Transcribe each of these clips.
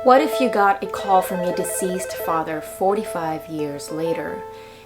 What if you got a call from your deceased father 45 years later,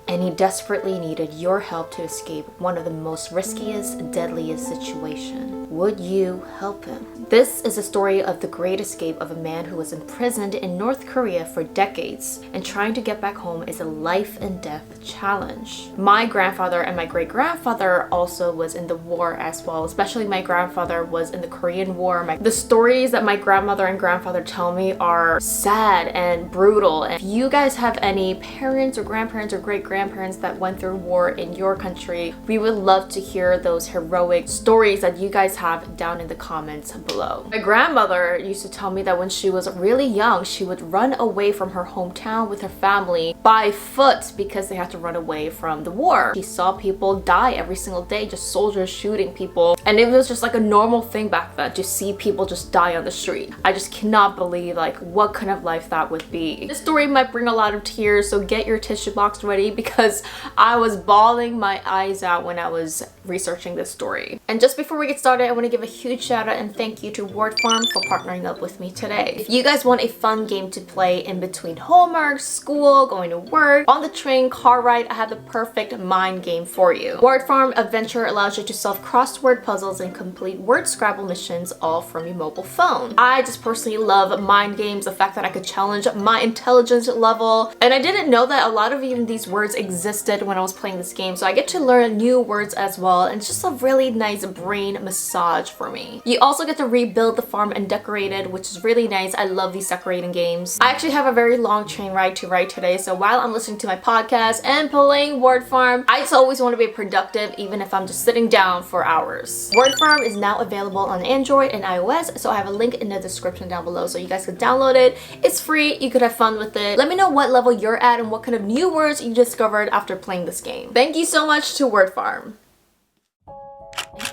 and he desperately needed your help to escape one of the most riskiest, deadliest situations? Would you help him? This is a story of the great escape of a man who was imprisoned in North Korea for decades, and trying to get back home is a life and death challenge. My grandfather and my great-grandfather also was in the war as well, especially my grandfather was in the Korean War. The stories that my grandmother and grandfather tell me are sad and brutal. And if you guys have any parents or grandparents or great-grandparents that went through war in your country, we would love to hear those heroic stories that you guys have down in the comments below. My grandmother used to tell me that when she was really young, she would run away from her hometown with her family by foot because they had to run away from the war. She saw people die every single day, just soldiers shooting people, and it was just like a normal thing back then to see people just die on the street. I just cannot believe like what kind of life that would be. This story might bring a lot of tears, so get your tissue box ready because I was bawling my eyes out when I was researching this story. And just before we get started, I want to give a huge shout out and thank you to Word Farm for partnering up with me today. If you guys want a fun game to play in between homework, school, going to work, on the train, car ride, I have the perfect mind game for you. Word Farm Adventure allows you to solve crossword puzzles and complete word Scrabble missions all from your mobile phone. I just personally love mind games, the fact that I could challenge my intelligence level, and I didn't know that a lot of even these words existed when I was playing this game, so I get to learn new words as well, and it's just a really nice brain massage for me. You also get to rebuild the farm and decorate it, which is really nice. I love these decorating games. I actually have a very long train ride to ride today, so while I'm listening to my podcast and playing Word Farm, I just always want to be productive even if I'm just sitting down for hours. Word Farm is now available on Android and iOS, so I have a link in the description down below so you guys can download it. It's free, you could have fun with it. Let me know what level you're at and what kind of new words you discovered after playing this game. Thank you so much to Word Farm.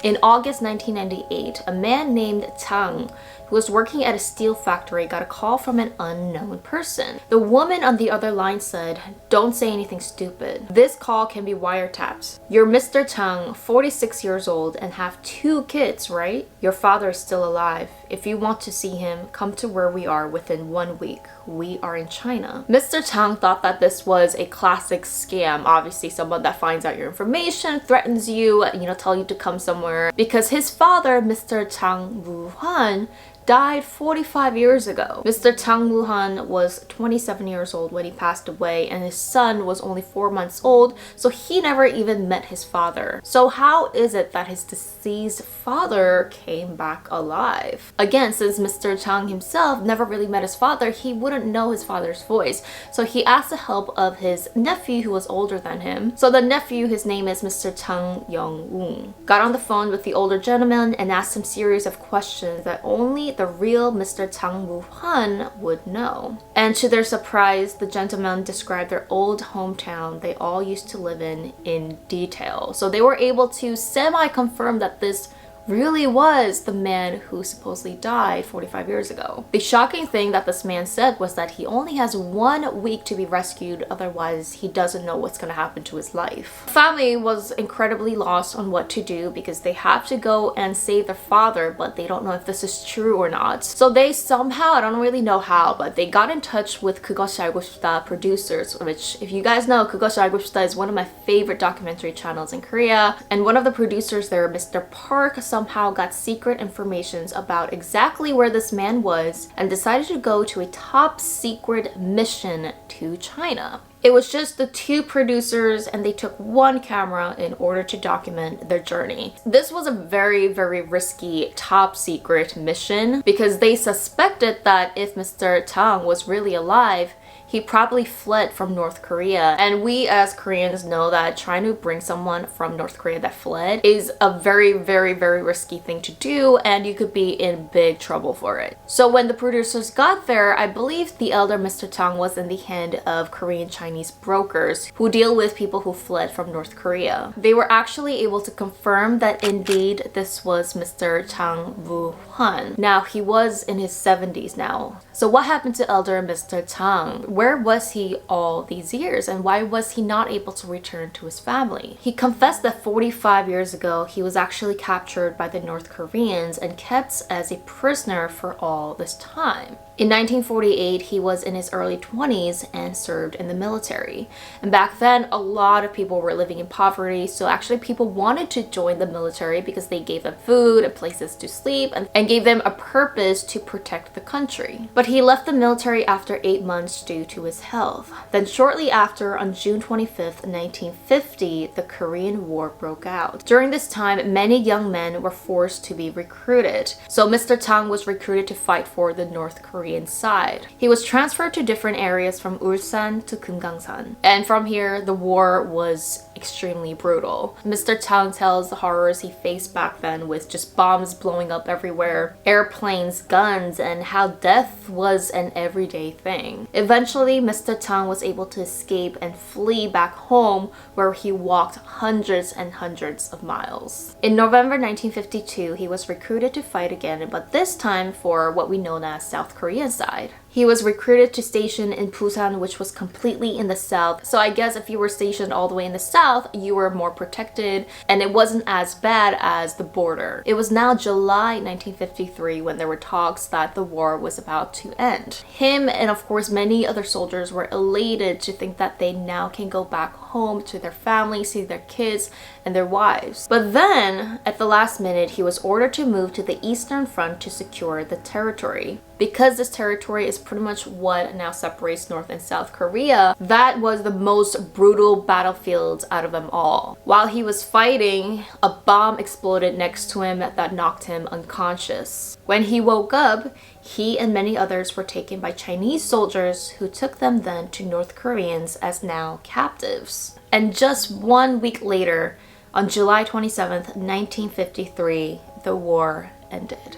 In August 1998, a man named Chang, who was working at a steel factory, got a call from an unknown person. The woman on the other line said, "Don't say anything stupid. This call can be wiretapped. You're Mr. Chang, 46 years old, and have 2 kids, right? Your father is still alive. If you want to see him, come to where we are within 1 week. We are in China." Mr. Chang thought that this was a classic scam. Obviously, someone that finds out your information, threatens you, tell you to come somewhere. Because his father, Mr. Chang Woo-han, died 45 years ago. Mr. Chang Woo-han was 27 years old when he passed away, and his son was only 4 months old, so he never even met his father. So how is it that his deceased father came back alive? Again, since Mr. Chang himself never really met his father, he wouldn't know his father's voice. So he asked the help of his nephew who was older than him. So the nephew, his name is Mr. Chang Young-woong, got on the phone with the older gentleman and asked him a series of questions that only the real Mr. Chang Woo-han would know. And to their surprise, the gentleman described their old hometown they all used to live in detail. So they were able to semi-confirm that this really was the man who supposedly died 45 years ago. The shocking thing that this man said was that he only has 1 week to be rescued, otherwise he doesn't know what's going to happen to his life. The family was incredibly lost on what to do because they have to go and save their father, but they don't know if this is true or not. So they somehow, I don't really know how, but they got in touch with 그것이 알고 싶다 producers, which if you guys know, 그것이 알고 싶다 is one of my favorite documentary channels in Korea, and one of the producers there, Mr. Park, somehow got secret information about exactly where this man was and decided to go to a top secret mission to China. It was just the 2 producers, and they took 1 camera in order to document their journey. This was a very, very risky top secret mission because they suspected that if Mr. Chang was really alive, he probably fled from North Korea. And we as Koreans know that trying to bring someone from North Korea that fled is a very, very, very risky thing to do, and you could be in big trouble for it. So when the producers got there, I believe the elder Mr. Chang was in the hand of Korean Chinese brokers who deal with people who fled from North Korea. They were actually able to confirm that indeed this was Mr. Chang Woo-han. Now, he was in his 70s now. So what happened to elder Mr. Chang? Where was he all these years, and why was he not able to return to his family? He confessed that 45 years ago he was actually captured by the North Koreans and kept as a prisoner for all this time. In 1948, he was in his early 20s and served in the military. And back then, a lot of people were living in poverty, so actually people wanted to join the military because they gave them food and places to sleep and gave them a purpose to protect the country. But he left the military after 8 months due to his health. Then shortly after, on June 25th, 1950, the Korean War broke out. During this time, many young men were forced to be recruited. So Mr. Tang was recruited to fight for the North Korean side. He was transferred to different areas from Ulsan to Kumgangsan. And from here, the war was extremely brutal. Mr. Tang tells the horrors he faced back then with just bombs blowing up everywhere, airplanes, guns, and how death was an everyday thing. Eventually, Mr. Tang was able to escape and flee back home, where he walked hundreds and hundreds of miles. In November 1952, he was recruited to fight again, but this time for what we know as South Korea side. He was recruited to station in Busan, which was completely in the south. So I guess if you were stationed all the way in the south, you were more protected and it wasn't as bad as the border. It was now July 1953 when there were talks that the war was about to end. Him and of course many other soldiers were elated to think that they now can go back home to their families, see their kids and their wives. But then at the last minute, he was ordered to move to the Eastern Front to secure the territory. Because this territory is pretty much what now separates North and South Korea, that was the most brutal battlefield out of them all. While he was fighting, a bomb exploded next to him that knocked him unconscious. When he woke up, he and many others were taken by Chinese soldiers who took them then to North Koreans as now captives. And just 1 week later, on July 27th, 1953, the war ended.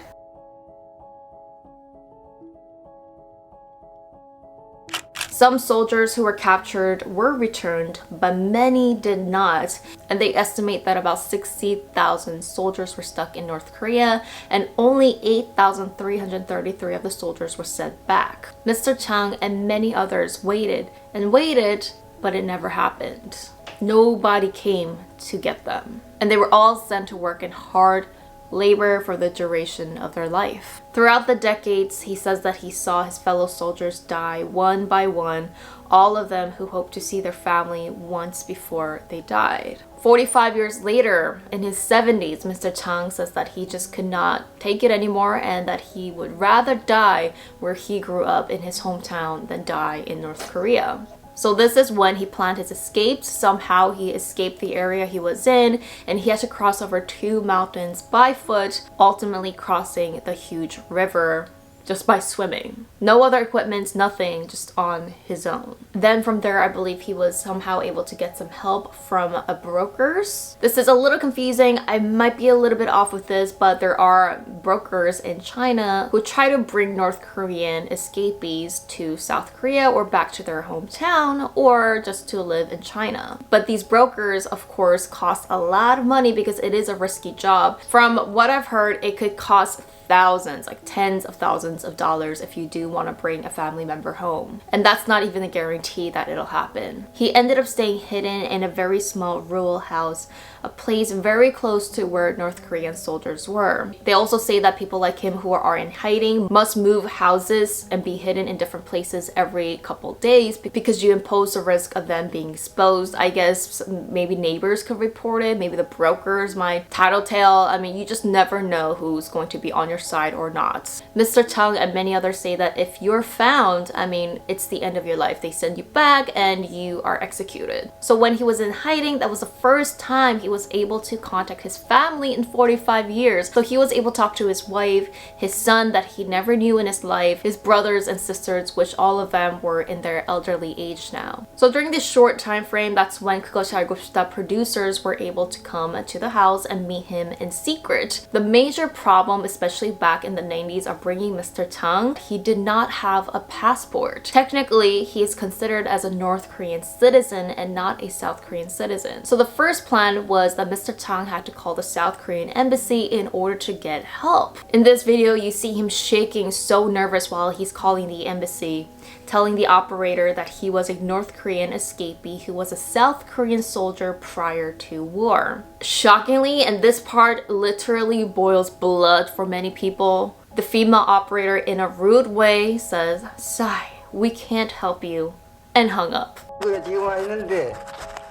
Some soldiers who were captured were returned, but many did not. And they estimate that about 60,000 soldiers were stuck in North Korea, and only 8,333 of the soldiers were sent back. Mr. Chang and many others waited and waited, but it never happened. Nobody came to get them. And they were all sent to work in hard labor for the duration of their life. Throughout the decades, he says that he saw his fellow soldiers die one by one, all of them who hoped to see their family once before they died. 45 years later, in his 70s, Mr. Chang says that he just could not take it anymore and that he would rather die where he grew up in his hometown than die in North Korea. So this is when he planned his escape. Somehow he escaped the area he was in and he had to cross over 2 mountains by foot, ultimately crossing the huge river just by swimming. No other equipment, nothing, just on his own. Then from there, I believe he was somehow able to get some help from a brokers. This is a little confusing. I might be a little bit off with this, but there are brokers in China who try to bring North Korean escapees to South Korea or back to their hometown or just to live in China. But these brokers, of course, cost a lot of money because it is a risky job. From what I've heard, it could cost thousands, like tens of thousands of dollars if you do want to bring a family member home. And that's not even a guarantee that it'll happen. He ended up staying hidden in a very small rural house, a place very close to where North Korean soldiers were. They also say that people like him who are in hiding must move houses and be hidden in different places every couple days because you impose the risk of them being exposed. I guess maybe neighbors could report it, maybe the brokers might tattletale. I mean, you just never know who's going to be on your side or not. Mr. Chung and many others say that if you're found, I mean, it's the end of your life. They send you back and you are executed. So when he was in hiding, that was the first time he was able to contact his family in 45 years. So he was able to talk to his wife, his son that he never knew in his life, his brothers and sisters, which all of them were in their elderly age now. So during this short time frame, that's when 그것이 알고 싶다 producers were able to come to the house and meet him in secret. The major problem, especially back in the 90s, of bringing Mr. Tang, he did not have a passport. Technically, he is considered as a North Korean citizen and not a South Korean citizen. So the first plan was that Mr. Tang had to call the South Korean embassy in order to get help. In this video, you see him shaking, so nervous while he's calling the embassy, telling the operator that he was a North Korean escapee who was a South Korean soldier prior to war. Shockingly, and this part literally boils blood for many people, The female operator, in a rude way, says, "Sai, we can't help you," and hung up. 지금 와 있는데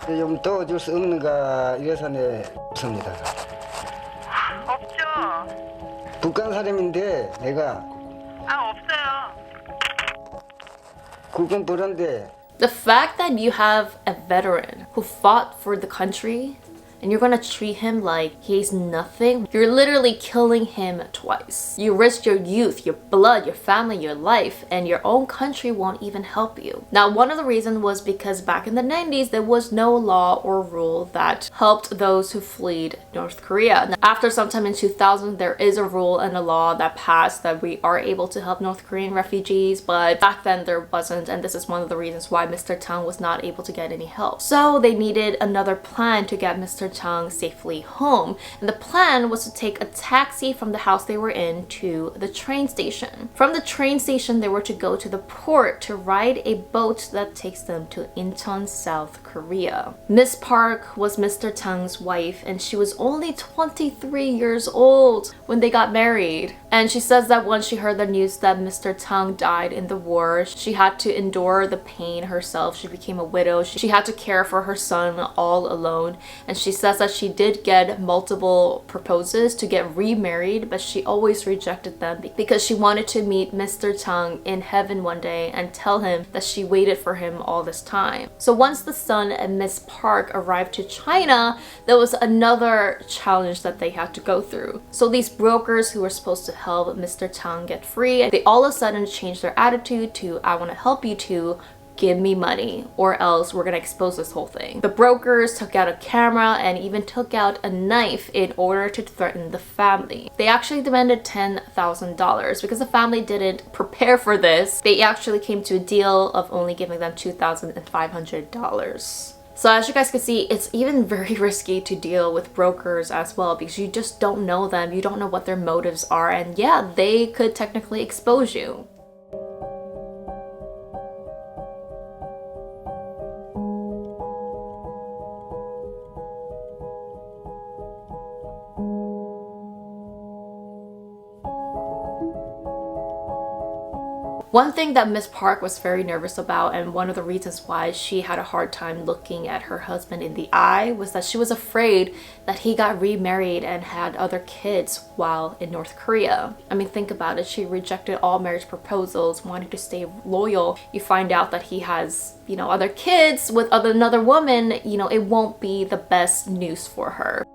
좀 도와줄 수 없는가 이래서 네 없습니다. 없죠. 북한 사람인데 내가 없어요. 국군 부른데. The fact that you have a veteran who fought for the country and you're gonna treat him like he's nothing, you're literally killing him twice. You risk your youth, your blood, your family, your life, and your own country won't even help you. Now, one of the reasons was because back in the 90s, there was no law or rule that helped those who fled North Korea. Now, after sometime in 2000, there is a rule and a law that passed that we are able to help North Korean refugees, but back then there wasn't, and this is one of the reasons why Mr. Tang was not able to get any help. So they needed another plan to get Mr. Tang safely home, and the plan was to take a taxi from the house they were in to the train station. From the train station, they were to go to the port to ride a boat that takes them to Incheon, South Korea. Miss Park was Mr. Tang's wife, and she was only 23 years old when they got married. And she says that once she heard the news that Mr. Tang died in the war, she had to endure the pain herself. She became a widow. She had to care for her son all alone, and she says that she did get multiple proposals to get remarried, but she always rejected them because she wanted to meet Mr. Tang in heaven one day and tell him that she waited for him all this time. So once the son and Miss Park arrived to China, there was another challenge that they had to go through. So these brokers who were supposed to help Mr. Tang get free, they all of a sudden changed their attitude to, "I want to help you to give me money or else we're gonna expose this whole thing." The brokers took out a camera and even took out a knife in order to threaten the family. They actually demanded $10,000 because the family didn't prepare for this. They actually came to a deal of only giving them $2,500. So as you guys can see, it's even very risky to deal with brokers as well because you just don't know them, you don't know what their motives are, and yeah, they could technically expose you. One thing that Miss Park was very nervous about, and one of the reasons why she had a hard time looking at her husband in the eye, was that she was afraid that he got remarried and had other kids while in North Korea. I mean, think about it. She rejected all marriage proposals, wanting to stay loyal. You find out that he has, other kids with another woman, it won't be the best news for her.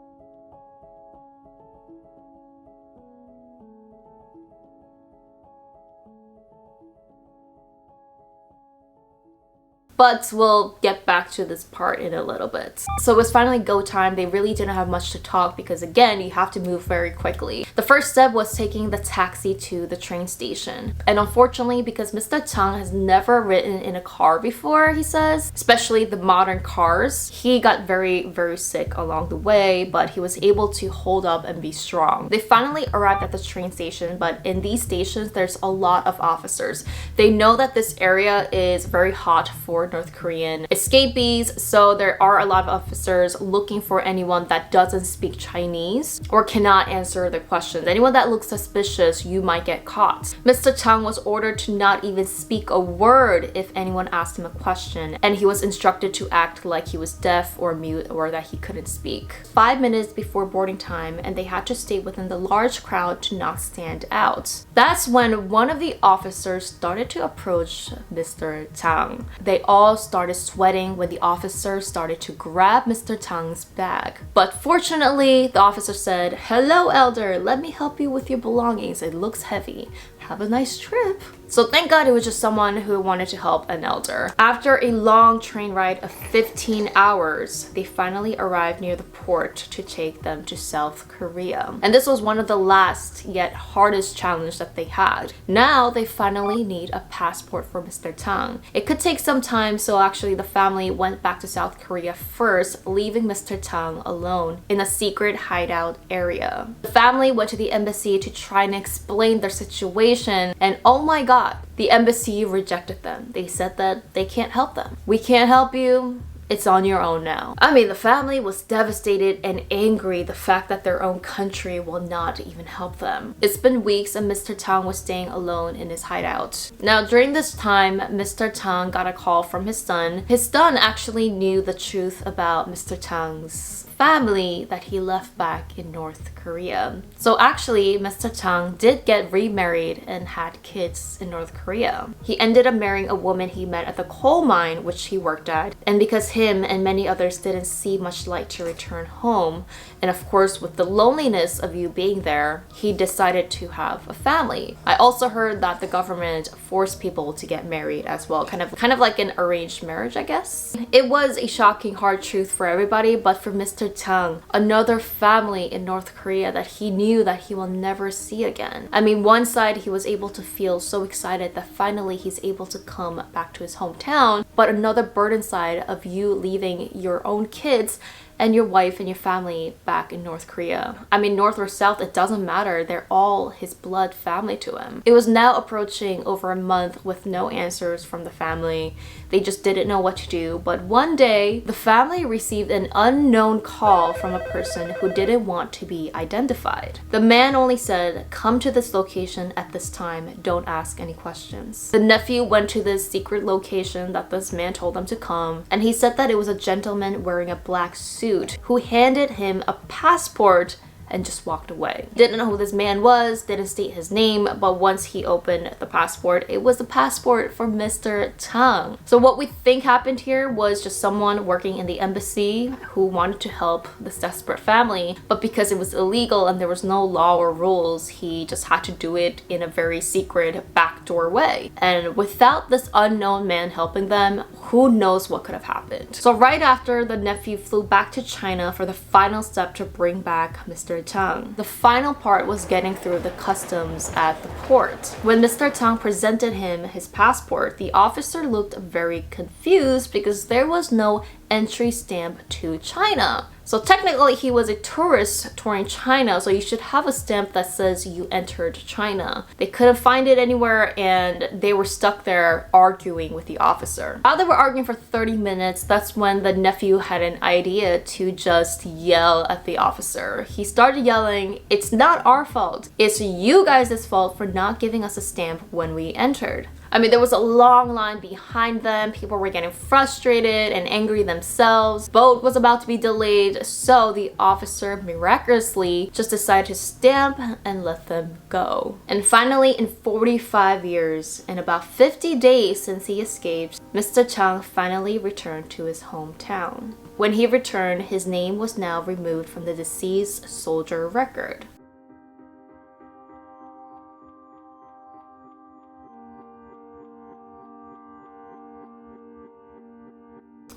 But we'll get back to this part in a little bit. So it was finally go time. They really didn't have much to talk because, again, you have to move very quickly. The first step was taking the taxi to the train station. And unfortunately, because Mr. Tang has never ridden in a car before, he says, especially the modern cars, he got very, very sick along the way, but he was able to hold up and be strong. They finally arrived at the train station, but in these stations, there's a lot of officers. They know that this area is very hot for North Korean escapees, so there are a lot of officers looking for anyone that doesn't speak Chinese or cannot answer the questions. Anyone that looks suspicious, you might get caught. Mr. Tang was ordered to not even speak a word if anyone asked him a question, and he was instructed to act like he was deaf or mute or that he couldn't speak. 5 minutes before boarding time, and they had to stay within the large crowd to not stand out. That's when one of the officers started to approach Mr. Tang. They all started sweating when the officer started to grab Mr. Tang's bag. But fortunately, the officer said, "Hello, elder, let me help you with your belongings. It looks heavy. Have a nice trip." So thank God it was just someone who wanted to help an elder. After a long train ride of 15 hours, they finally arrived near the port to take them to South Korea. And this was one of the last yet hardest challenge that they had. Now they finally need a passport for Mr. Tang. It could take some time, so actually the family went back to South Korea first, leaving Mr. Tang alone in a secret hideout area. The family went to the embassy to try and explain their situation, and oh my God, the embassy rejected them. They said that they can't help them. "We can't help you. it's on your own now. I mean, the family was devastated and angry the fact that their own country will not even help them. It's been weeks and Mr. Tang was staying alone in his hideout. Now, during this time, Mr. Tang got a call from his son. His son actually knew the truth about Mr. Tang's family that he left back in North Korea. So actually, Mr. Tang did get remarried and had kids in North Korea. He ended up marrying a woman he met at the coal mine which he worked at, and because him and many others didn't see much light to return home, and of course with the loneliness of you being there, he decided to have a family. I also heard that the government forced people to get married as well, kind of like an arranged marriage, I guess. It was a shocking hard truth for everybody, but for Mr. Tang, another family in North Korea that he knew that he will never see again. I mean, one side he was able to feel so excited that finally he's able to come back to his hometown, but another burden side of you leaving your own kids and your wife and your family back in North Korea. I mean, North or South, it doesn't matter. They're all his blood family to him. It was now approaching over a month with no answers from the family. They just didn't know what to do. But one day, the family received an unknown call from a person who didn't want to be identified. The man only said, "Come to this location at this time. Don't ask any questions." The nephew went to this secret location that this man told them to come, and he said that it was a gentleman wearing a black suit who handed him a passport and just walked away. Didn't know who this man was, didn't state his name, but once he opened the passport, it was the passport for Mr. Tang. So what we think happened here was just someone working in the embassy who wanted to help this desperate family, but because it was illegal and there was no law or rules, he just had to do it in a very secret backdoor way. And without this unknown man helping them, who knows what could have happened. So right after, the nephew flew back to China for the final step to bring back Mr. Tang. The final part was getting through the customs at the port. When Mr. Tang presented him his passport, the officer looked very confused because there was no entry stamp to China. So technically he was a tourist touring China, so you should have a stamp that says you entered China. They couldn't find it anywhere and they were stuck there arguing with the officer. While they were arguing for 30 minutes, that's when the nephew had an idea to just yell at the officer. He started yelling, "It's not our fault. It's you guys' fault for not giving us a stamp when we entered." I mean, there was a long line behind them. People were getting frustrated and angry themselves. Boat was about to be delayed, so the officer miraculously just decided to stamp and let them go. And finally, in 45 years and about 50 days since he escaped, Mr. Chang finally returned to his hometown. When he returned, his name was now removed from the deceased soldier record.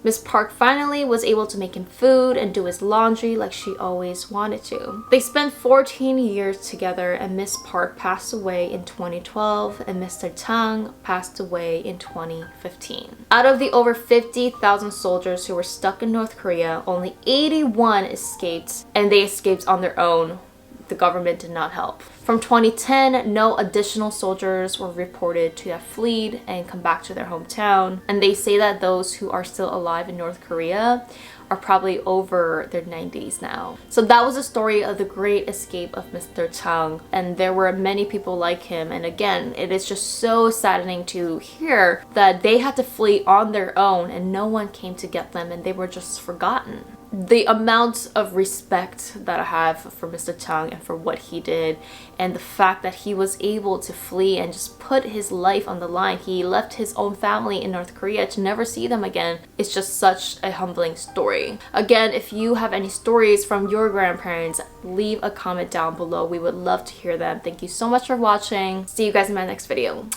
Miss Park finally was able to make him food and do his laundry like she always wanted to. They spent 14 years together and Miss Park passed away in 2012 and Mr. Tang passed away in 2015. Out of the over 50,000 soldiers who were stuck in North Korea, only 81 escaped, and they escaped on their own. The government did not help. From 2010, no additional soldiers were reported to have fled and come back to their hometown. And they say that those who are still alive in North Korea are probably over their 90s now. So that was the story of the great escape of Mr. Tang. And there were many people like him. And again, it is just so saddening to hear that they had to flee on their own and no one came to get them and they were just forgotten. The amount of respect that I have for Mr. Tang and for what he did, and the fact that he was able to flee and just put his life on the line. He left his own family in North Korea to never see them again. It's just such a humbling story. Again, if you have any stories from your grandparents, leave a comment down below. We would love to hear them. Thank you so much for watching. See you guys in my next video.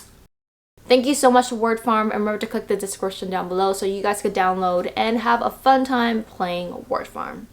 Thank you so much to Word Farm, and remember to click the description down below so you guys could download and have a fun time playing Word Farm.